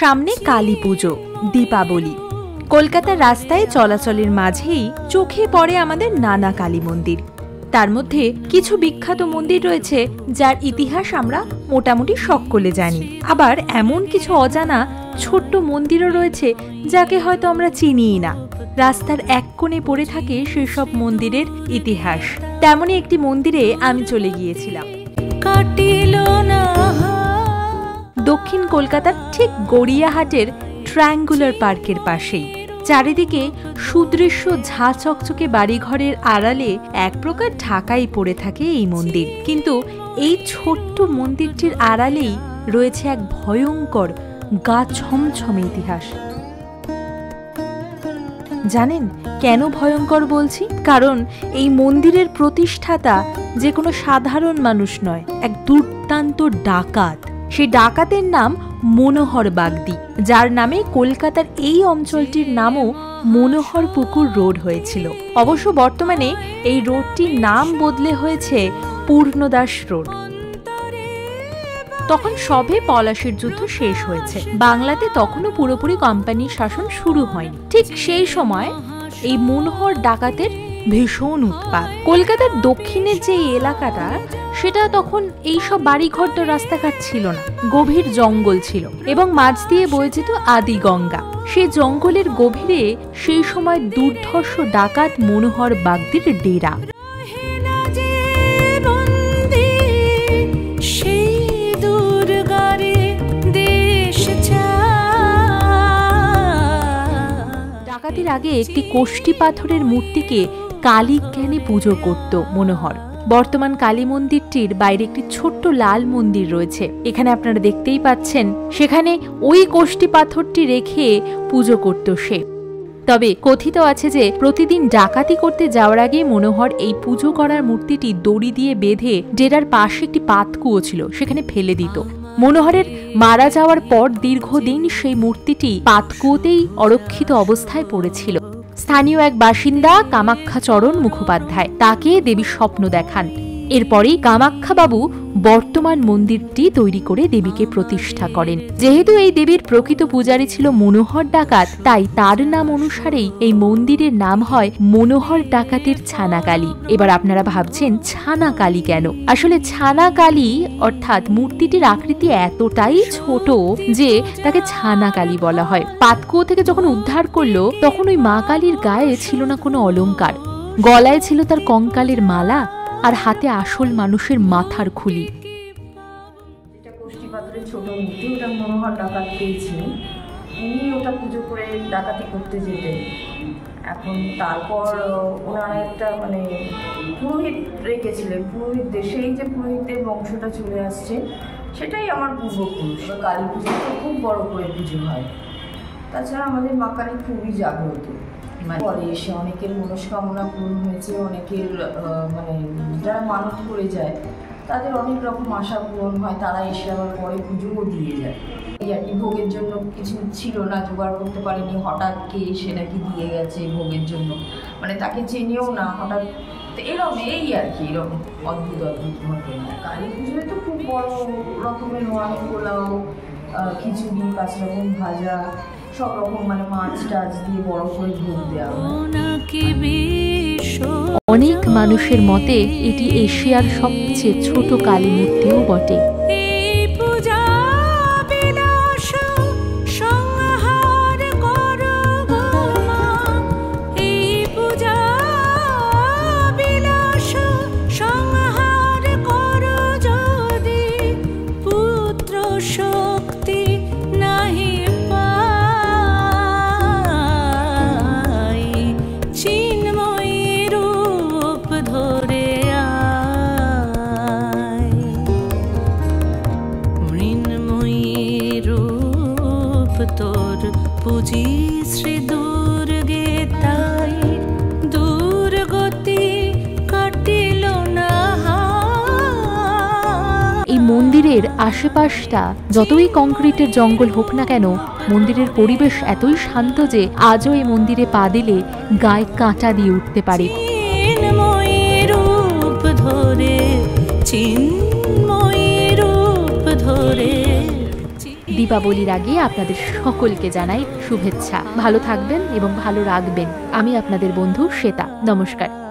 সামনে কালী পুজো, দীপাবলি। কলকাতার রাস্তায় চলাচলের মাঝেই চোখে পড়ে আমাদের নানা কালী মন্দির। তার মধ্যে কিছু বিখ্যাত মন্দির রয়েছে যার ইতিহাস আমরা মোটামুটি সকলে জানি, আবার এমন কিছু অজানা ছোট্ট মন্দিরও রয়েছে যাকে হয়তো আমরা চিনিই না। রাস্তার এক কোণে পড়ে থাকে সেসব মন্দিরের ইতিহাস। তেমনই একটি মন্দিরে আমি চলে গিয়েছিলাম। দক্ষিণ কলকাতার ঠিক গড়িয়াহাটের ট্রায়াঙ্গুলার পার্কের পাশেই। চারিদিকে সুদৃশ্য ঝাঁ চকচকে বাড়িঘরের আড়ালে এক প্রকার ঢাকাই পড়ে থাকে এই মন্দির। কিন্তু এই ছোট্ট মন্দিরটির আড়ালেই রয়েছে এক ভয়ঙ্কর গা ছমছমে ইতিহাস। জানেন কেন ভয়ঙ্কর বলছি? কারণ এই মন্দিরের প্রতিষ্ঠাতা যে কোনো সাধারণ মানুষ নয়, এক দুর্দান্ত ডাকাত। সেই ডাকাতের নাম মনোহর বাগদি, যার নামে কলকাতার এই অঞ্চলটির নামও মনোহর পুকুর রোড হয়েছিল। অবশ্য বর্তমানে এই রোডটির নাম বদলে হয়েছে পূর্ণদাস রোড। তখন সবে পলাশীর যুদ্ধ শেষ হয়েছে, বাংলাতে তখনও পুরোপুরি কোম্পানির শাসন শুরু হয়নি। ঠিক সেই সময় এই মনোহর ডাকাতের ভীষণ উৎপাত। কলকাতার দক্ষিণের যে এলাকাটা, সেটা তখন এইসব বাড়িঘর তো রাস্তাঘাট ছিল না, গভীর জঙ্গল ছিল এবং মাঝ দিয়ে বয়ে যেত আদি গঙ্গা। সেই জঙ্গলের গভীরে সেই সময় দুর্ধর্ষ ডাকাত মনোহর বাগদির ডেরা। ডাকাতির আগে একটি কোষ্ঠী পাথরের মূর্তিকে কালী জ্ঞানে পুজো করত মনোহর। বর্তমান কালী মন্দিরটির বাইরে একটি ছোট্ট লাল মন্দির রয়েছে, এখানে আপনারা দেখতেই পাচ্ছেন। সেখানে ওই কোষ্ঠী পাথরটি রেখে পুজো করত সে। তবে কথিত আছে যে প্রতিদিন ডাকাতি করতে যাওয়ার আগে মনোহর এই পুজো করার মূর্তিটি দড়ি দিয়ে বেঁধে ডেরার পাশে একটি পাতকুয়ো ছিল সেখানে ফেলে দিত। মনোহরের মারা যাওয়ার পর দীর্ঘদিন সেই মূর্তিটি পাতকুয়োতেই অরক্ষিত অবস্থায় পড়েছিল। স্থানীয় এক বাসিন্দা কামাখ্যাচরণ মুখোপাধ্যায় তাকে দেবীর স্বপ্ন দেখান। এরপরেই কামাখ্যাবাবু বর্তমান মন্দিরটি তৈরি করে দেবীকে প্রতিষ্ঠা করেন। যেহেতু এই দেবীর প্রকৃত পূজারী ছিল মনোহর ডাকাত, তাই তার নাম অনুসারেই এই মন্দিরের নাম হয় মনোহর ডাকাতের ছানাকালী। এবার আপনারা ভাবছেন ছানাকালী কেন? আসলে ছানাকালী অর্থাৎ মূর্তিটির আকৃতি এতটাই ছোট যে তাকে ছানাকালী বলা হয়। পাতকুয়ো থেকে যখন উদ্ধার করলো তখন ওই মা কালীর গায়ে ছিল না কোনো অলংকার, গলায় ছিল তার কঙ্কালের মালা আর হাতে আসল মানুষের মাথার খুলি। এটা কোষ্ঠী পাথরের ছোট মূর্তি, ওটা মনোহর ডাকাত পেয়েছিলেন। উনি ওটা পুজো করে ডাকাতি করতে যেতেন। এখন তারপর ওনারা একটা পুরোহিত রেখেছিলেন। পুরোহিত দেশেই যে পুরোহিতের বংশটা চলে আসছে সেটাই আমার পূর্বপুরুষ। কালী পুজোটা খুব বড় করে পুজো হয়। তাছাড়া আমাদের মা কালী খুবই জাগ্রত। পরে এসে অনেকের মনস্কামনা পূরণ হয়েছে, অনেকের যারা মানত করে যায় তাদের অনেক রকম আশা পূরণ হয়, তারা এসে আবার পরে পুজোও দিয়ে যায়। এই আর কি, ভোগের জন্য কিছু ছিল না, জোগাড় করতে পারেনি, হঠাৎ কে এসে নাকি দিয়ে গেছে ভোগের জন্য, তাকে চেনেও না, হঠাৎ এরকম এই আর কি, এরকম অদ্ভুত অদ্ভুত ঘটনা। কালী পুজোয় তো খুব বড় রকমের ওয়ান পোলাও, খিচুড়ি, 5 রকম ভাজা, সব রকম মাছ টাছ দিয়ে বড় করে ভোগ দেওয়া হয়। অনেক মানুষের মতে এটি এশিয়ার সবচেয়ে ছোট কালী মূর্তিও বটে। মন্দিরের আশেপাশটা যতই কংক্রিটের জঙ্গল হোক না কেন, মন্দিরের পরিবেশ এতই শান্ত যে আজও এই মন্দিরে পা দিলে গায়ে কাঁটা দিয়ে উঠতে পারে। দীপাবলির আগে আপনাদের সকলকে জানাই শুভেচ্ছা। ভালো থাকবেন এবং ভালো রাখবেন। আমি আপনাদের বন্ধু শ্বেতা। নমস্কার।